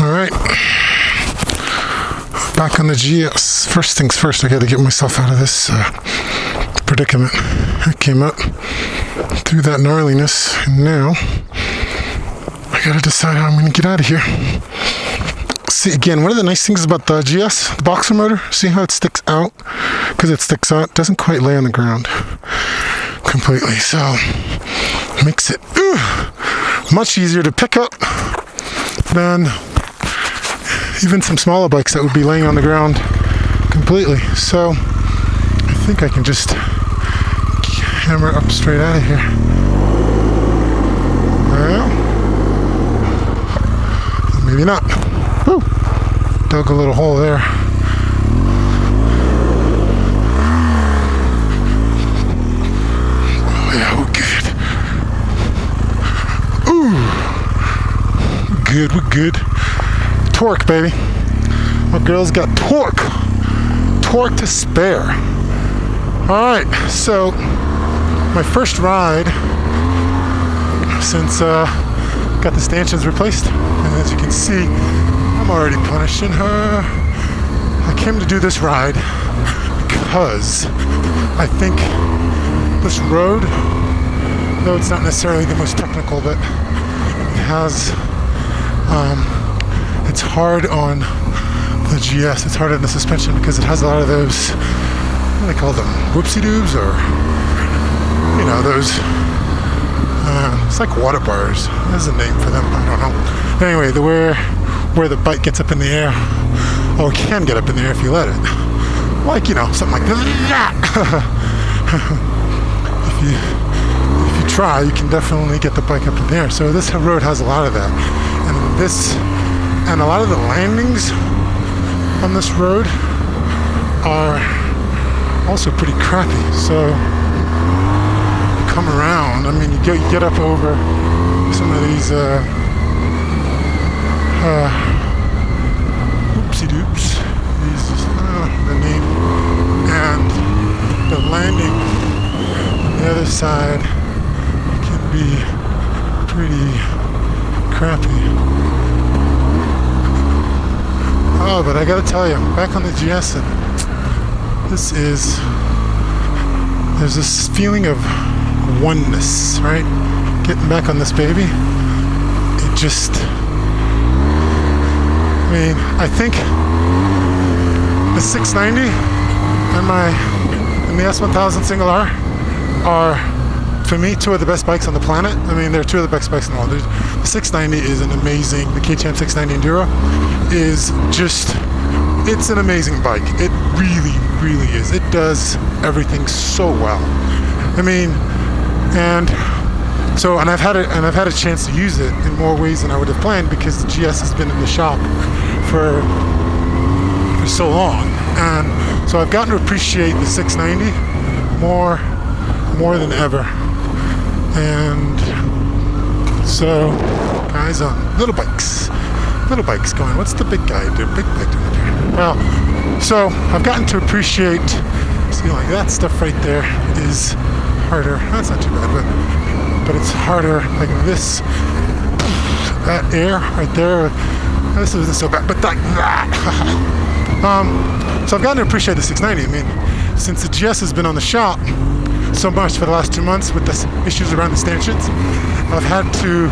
Alright, back on the GS. First things first, I gotta get myself out of this predicament. I came up through that gnarliness, and now I gotta decide how I'm gonna get out of here. See, again, one of the nice things about the GS, the boxer motor, see how it sticks out? Because it sticks out, it doesn't quite lay on the ground completely, so makes it much easier to pick up than even some smaller bikes that would be laying on the ground completely. So I think I can just hammer up straight out of here. Well, maybe not. Woo. Dug a little hole there. Oh yeah, we're good. Ooh. Good, we're good. Torque, baby. My girl's got torque. Torque to spare. Alright, so my first ride since got the stanchions replaced, and as you can see, I'm already punishing her. I came to do this ride because I think this road, though it's not necessarily the most technical, but it has it's hard on the GS, it's hard on the suspension because it has a lot of those, what do they call them, whoopsie-doos, or, you know, those, it's like water bars. There's a name for them, I don't know. Anyway, where the bike gets up in the air, or can get up in the air if you let it. Like, you know, something like that. If you try, you can definitely get the bike up in the air. So this road has a lot of that. And a lot of the landings on this road are also pretty crappy. So you come around, I mean, you get up over some of these oopsie-doops, the name, and the landing on the other side can be pretty crappy. Oh, but I gotta tell you, back on the GS, there's this feeling of oneness, right? Getting back on this baby, it just, I mean, I think the 690 and the S1000 single R are, for me, two of the best bikes on the planet. I mean, they're two of the best bikes in the world. The 690 is an amazing, the KTM 690 Enduro is just, it's an amazing bike. It really, really is. It does everything so well. I mean, and I've had a chance to use it in more ways than I would have planned because the GS has been in the shop for so long, and so I've gotten to appreciate the 690 more than ever. And so, guys, little bikes going. What's the big guy do? Big bike doing up here? Well, so I've gotten to appreciate, see, like that stuff right there is harder. That's not too bad, but it's harder. Like this, that air right there. This isn't so bad, but like that. So I've gotten to appreciate the 690. I mean, since the GS has been on the shop so much for the last 2 months with the issues around the stanchions, I've had to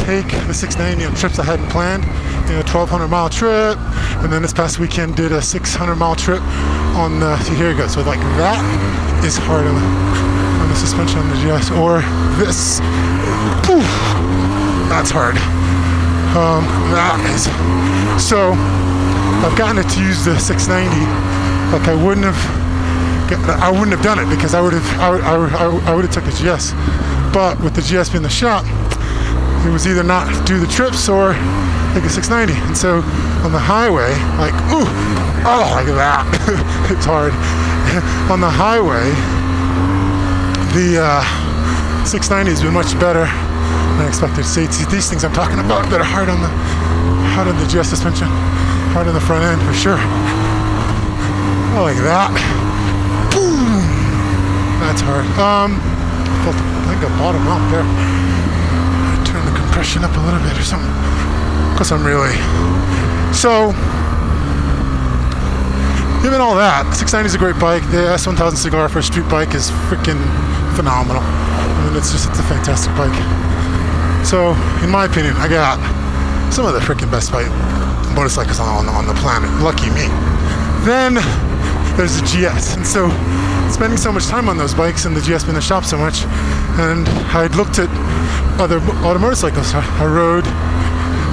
take the 690 on trips I hadn't planned. You know, a 1,200 mile trip, and then this past weekend did a 600 mile trip on the, see, here you go. So like that is hard on the suspension on the GS, or this, poof, that's hard. That is, so I've gotten it to use the 690 like I wouldn't have done it because I would have took the GS, but with the GS being the shop, it was either not do the trips or take a 690. And so on the highway, like, ooh, oh, like that, it's hard. On the highway, the 690 has been much better than I expected. See, these things I'm talking about that are hard on the GS suspension, hard on the front end for sure. Oh, like that. Boom. That's hard. I think I bottom out there. Turn the compression up a little bit or something. Because I'm really. So, given all that, 690 is a great bike. The S1000 Cigar for a street bike is freaking phenomenal. I mean, it's a fantastic bike. So, in my opinion, I got some of the freaking best motorcycles on the planet. Lucky me. Then there's the GS, and so spending so much time on those bikes and the GS been in the shop so much, and I looked at other motorcycles. I rode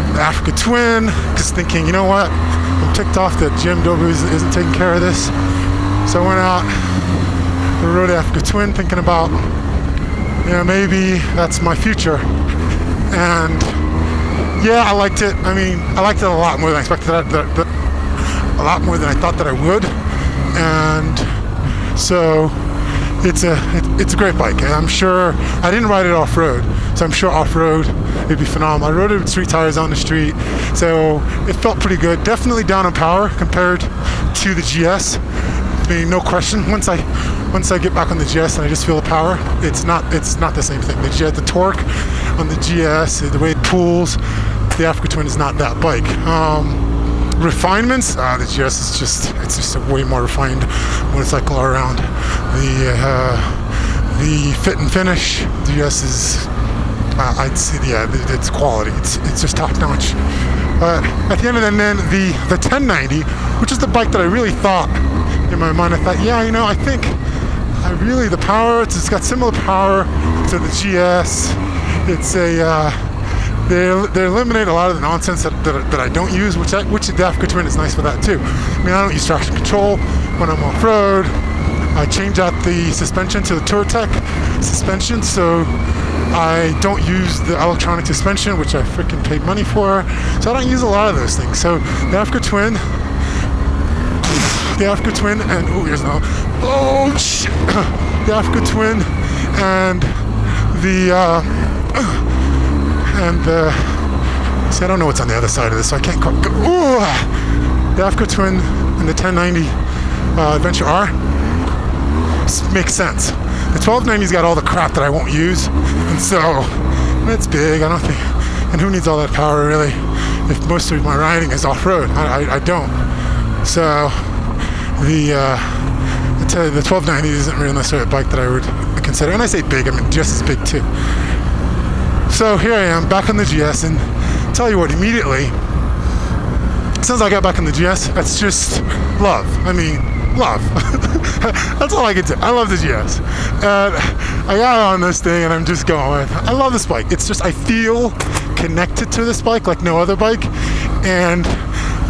the Africa Twin, just thinking, you know what? I'm ticked off that GMW isn't taking care of this. So I went out, I rode the Africa Twin, thinking about, maybe that's my future. And yeah, I liked it. I mean, I liked it a lot more than I expected. A lot more than I thought that I would. And so it's a great bike. And I'm sure I didn't ride it off-road, so I'm sure off-road it'd be phenomenal. I rode it with street tires on the street, so it felt pretty good. Definitely down on power compared to the GS. I mean, no question. Once I get back on the GS and I just feel the power, it's not the same thing. The torque on the GS, the way it pulls, the Africa Twin is not that bike. Refinements, the GS is just a way more refined motorcycle all around. The fit and finish, the GS is, I'd say, it's quality. It's just top notch. But at the end of the 1090, which is the bike that I really thought in my mind, I thought, I think the power, it's got similar power to the GS. It's they eliminate a lot of the nonsense that I don't use, which the Africa Twin is nice for that too. I mean, I don't use traction control when I'm off-road. I change out the suspension to the TourTech suspension, so I don't use the electronic suspension, which I freaking paid money for. So I don't use a lot of those things. So the Africa Twin, and the Africa Twin and see, I don't know what's on the other side of this, so I can't go. The Africa Twin and the 1090 Adventure R makes sense. The 1290's got all the crap that I won't use, and so it's big. I don't think, and who needs all that power really? If most of my riding is off-road, I don't. So the 1290 isn't really necessarily a bike that I would consider. And I say big, I mean GS is big too. So here I am back on the GS, and tell you what, immediately, since I got back on the GS, that's just love. I mean, love. That's all I can say. I love the GS. And I got on this thing, and I'm just going, I love this bike. It's just, I feel connected to this bike like no other bike. And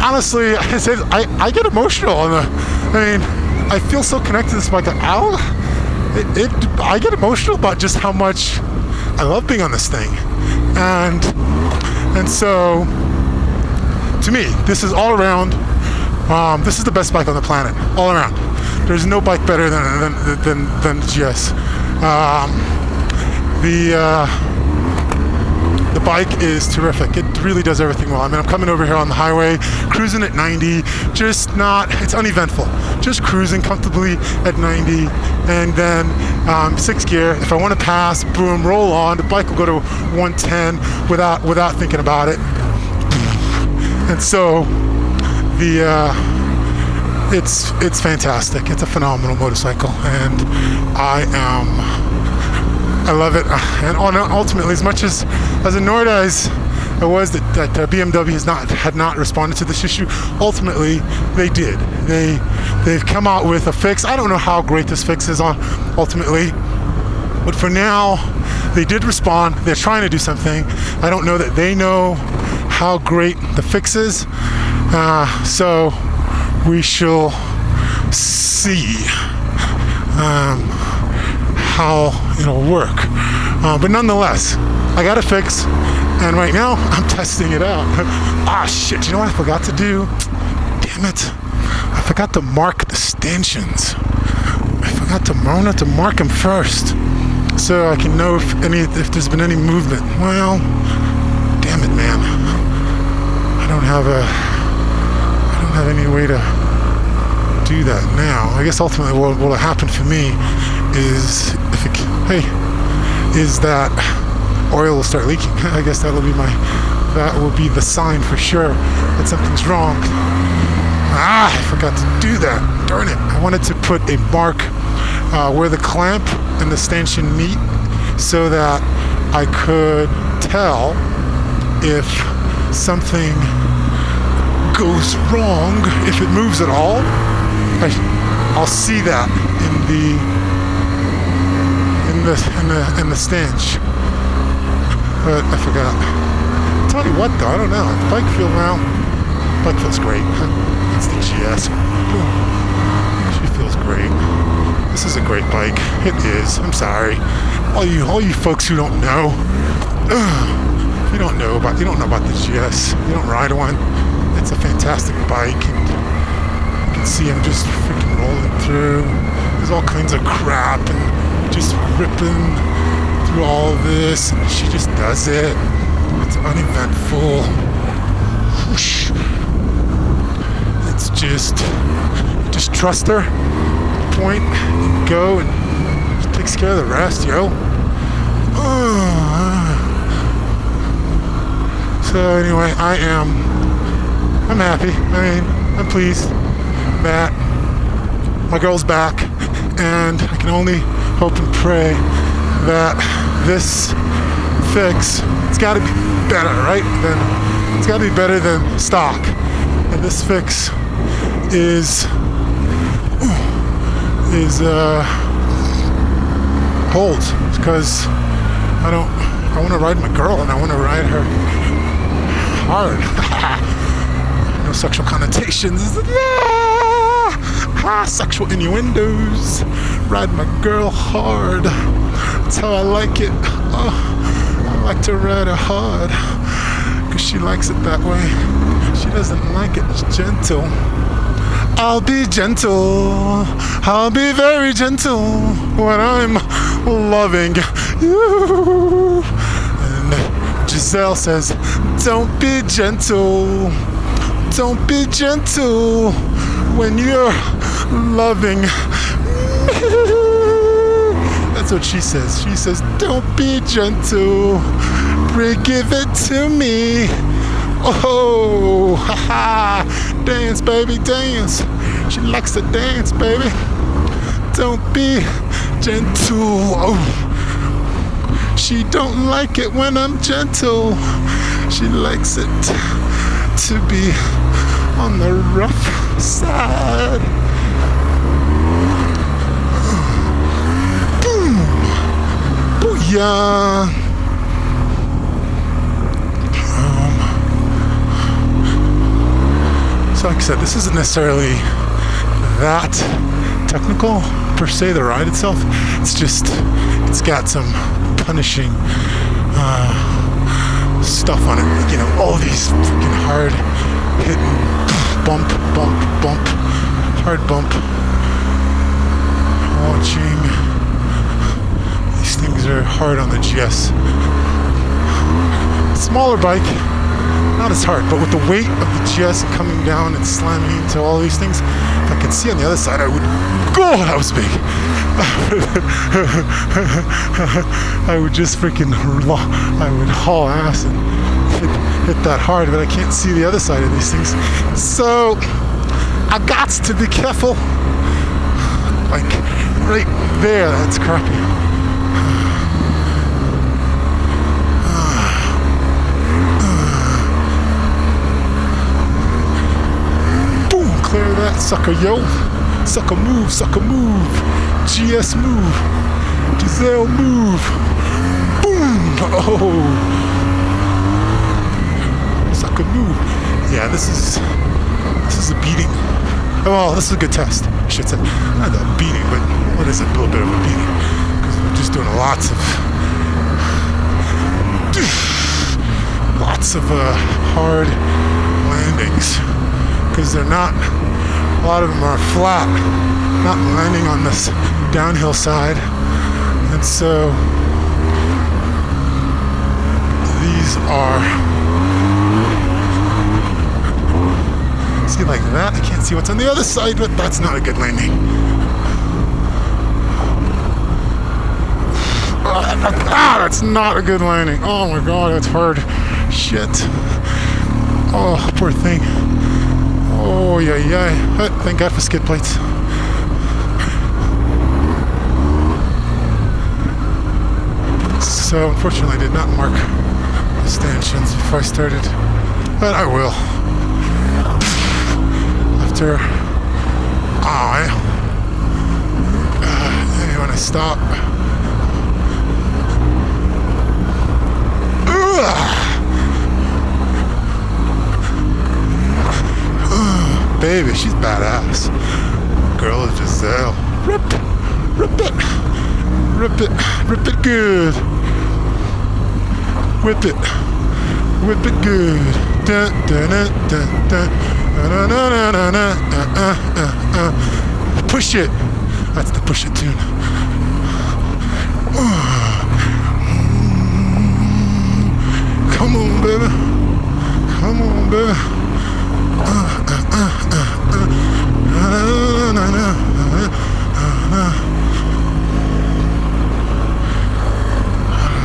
honestly, I get emotional on I feel so connected to this bike. I get emotional about just how much I love being on this thing. And so, to me, this is all around, this is the best bike on the planet, all around. There's no bike better than the GS. The bike is terrific. It really does everything well. I mean, I'm coming over here on the highway, cruising at 90, it's uneventful. Just cruising comfortably at 90, and then 6th gear. If I want to pass, boom, roll on. The bike will go to 110 without thinking about it. And so it's fantastic. It's a phenomenal motorcycle, and I love it. And ultimately, as much as annoyed as I was that BMW had not responded to this issue, ultimately they did. They've come out with a fix. I don't know how great this fix is ultimately, but for now they did respond. They're trying to do something. I don't know that they know how great the fix is. So we shall see how it'll work. But nonetheless, I got a fix, and right now I'm testing it out. Shit, you know what I forgot to do? Damn it. I forgot to mark the stanchions. I wanted to mark them first, so I can know if there's been any movement. Well, damn it, man. I don't have any way to do that now. I guess ultimately what will happen for me is that oil will start leaking. I guess that'll be my that will be the sign for sure that something's wrong. I forgot to do that. Darn it. I wanted to put a mark where the clamp and the stanchion meet so that I could tell if something goes wrong, if it moves at all. I'll see that in the stanch. But I forgot. Tell you what though, I don't know. The bike feels great. It's the GS. She feels great. This is a great bike. It is. I'm sorry. All you folks who don't know. You don't know about the GS. You don't ride one. It's a fantastic bike, and you can see I'm just freaking rolling through. There's all kinds of crap and just ripping through all of this, and she just does it. It's uneventful. Whoosh. It's just trust her. Point and go, and she takes care of the rest, yo. So anyway, I'm happy. I'm pleased that my girl's back, and I can only hope and pray that this fix, it's got to be better, right? It's got to be better than stock. And this fix is holds, because I want to ride my girl, and I want to ride her hard. No sexual connotations. Sexual innuendos. Ride my girl hard. That's how I like it. I like to ride her hard, because she likes it that way. She doesn't like it gentle. I'll be gentle. I'll be very gentle when I'm loving you. And Giselle says, don't be gentle. Don't be gentle when you're loving me. That's what she says. She says, don't be gentle. Give it to me. Oh, haha. Dance, baby, dance. She likes to dance, baby. Don't be gentle. Oh. She don't like it when I'm gentle. She likes it to be on the rough side. Boom. Booyah. So like I said, this isn't necessarily that technical per se, the ride itself. It's got some punishing stuff on it. You know, all these freaking hard hitting bump, hard bump. Watching. These things are hard on the GS. Smaller bike, not as hard, but with the weight of the GS coming down and slamming into all these things, if I could see on the other side, I would go. That was big. I would just freaking, I would haul ass and hit that hard, but I can't see the other side of these things. So I got to be careful. Like right there, that's crappy. Boom, clear that sucker, yo. Sucker move, GS move, Giselle move, boom, oh, sucker move. Yeah, this is a beating. Well, this is a good test, I should say. Not a beating, but what is it? A little bit of a beating, because we're just doing lots of hard landings, because they're not. A lot of them are flat, not landing on this downhill side. And so these are, see like that? I can't see what's on the other side, but that's not a good landing. That's not a good landing. Oh my God, that's hard. Shit. Oh, poor thing. Oh, yeah. Thank God for skid plates. So, unfortunately, I did not mark the stanchions before I started, but I will. After maybe when I stop. Baby, she's badass. Girl is Giselle. Rip it good. Whip it good. Dun, dun, dun, dun, dun. Push it. That's the push it tune. Come on, baby. Come on, baby.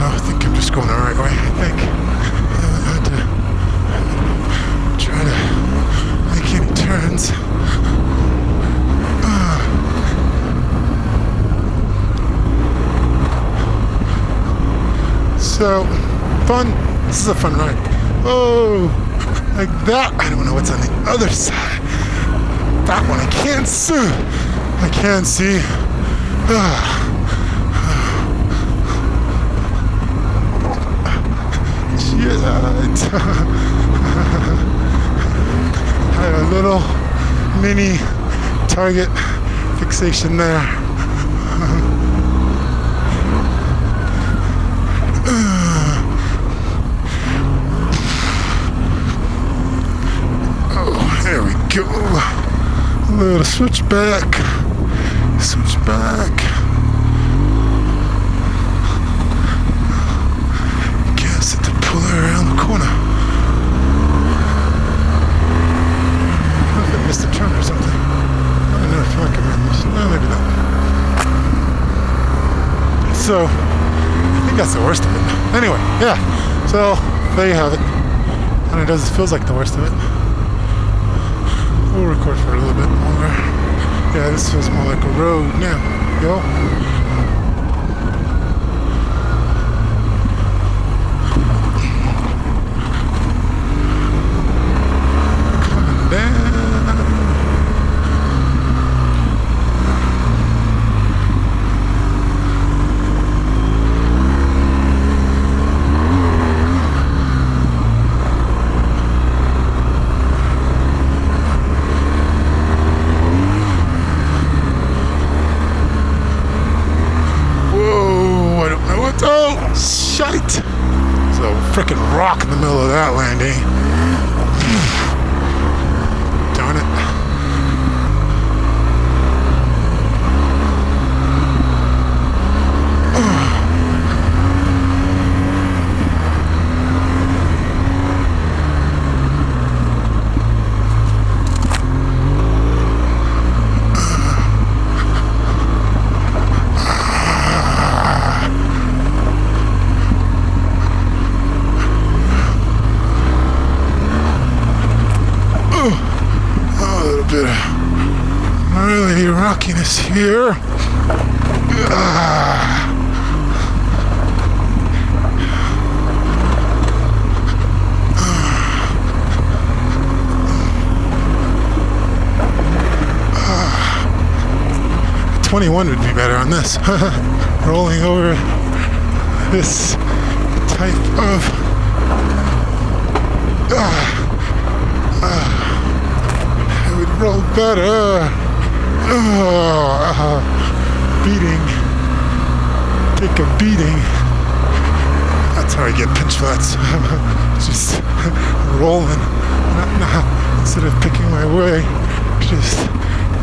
I think I'm just going the right way. I think I had to try to make any turns. So fun. This is a fun ride. Oh, like that. I don't know what's on the other side. That one I can't see. I can't see. Shit. I had a little mini target fixation there. Oh, there we go. A little switchback. Guess it to pull her around the corner. I think I missed a turn or something. I don't know if I can remember this. No, maybe not. So, I think that's the worst of it. Anyway, yeah. So, there you have it. And it feels like the worst of it. We'll record for a little bit longer. Yeah, this feels more like a road now. Go. Coming down. Shite! There's a frickin' rock in the middle of that landing. Darn it. Really rockiness here. 21 would be better on this. Rolling over this type of it would roll better. Beating. Take a beating. That's how I get pinch flats. Just rolling. Not, instead of picking my way, just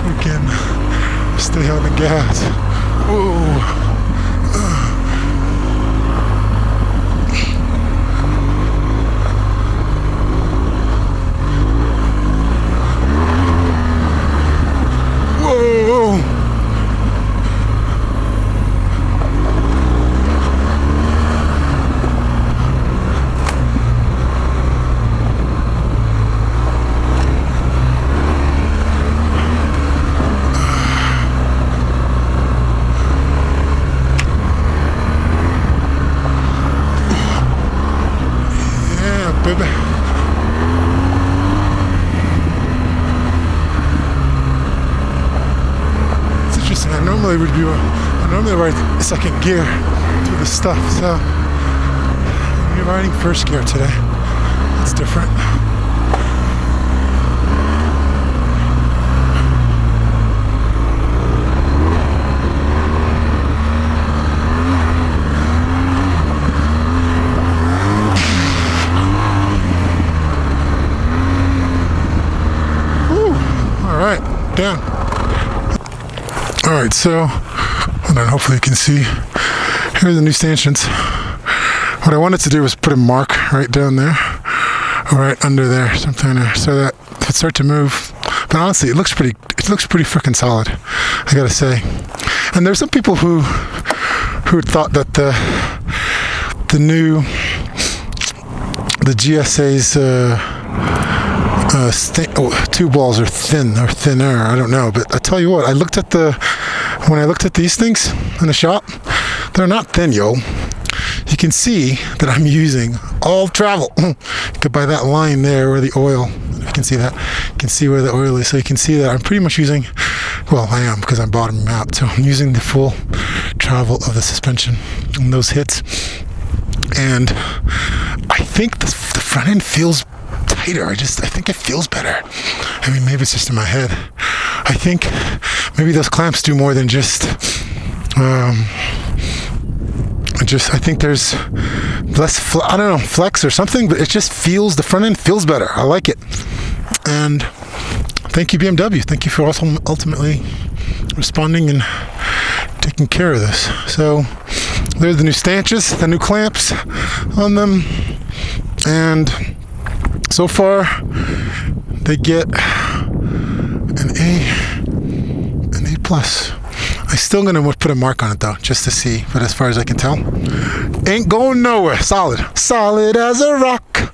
freaking stay on the gas. Whoa. normally would be, I normally ride second gear through the stuff, so I'm riding first gear today. It's different. Down. Alright, so hold on, hopefully you can see. Here are the new stanchions. What I wanted to do was put a mark right down there, or right under there, something there, so that if it starts to move. But honestly, it looks pretty freaking solid, I gotta say. And there's some people who thought that the GSA's tube walls are thin or thinner, I don't know, but I tell you what, when I looked at these things in the shop, they're not thin, yo. You can see that I'm using all travel. You could buy that line there where the oil, if you can see that, you can see where the oil is, so you can see that I'm pretty much using, well, I am, because I'm bottoming out, so I'm using the full travel of the suspension on those hits. And I think the front end feels tighter. I think it feels better. I mean, maybe it's just in my head. I think maybe those clamps do more than just I think there's less I don't know, flex or something, but it just feels, the front end feels better. I like it. And thank you, BMW. Thank you for also ultimately responding and taking care of this. So there's the new stanchions, the new clamps on them, and so far, they get an A plus. I'm still gonna put a mark on it though, just to see. But as far as I can tell, ain't going nowhere. Solid as a rock.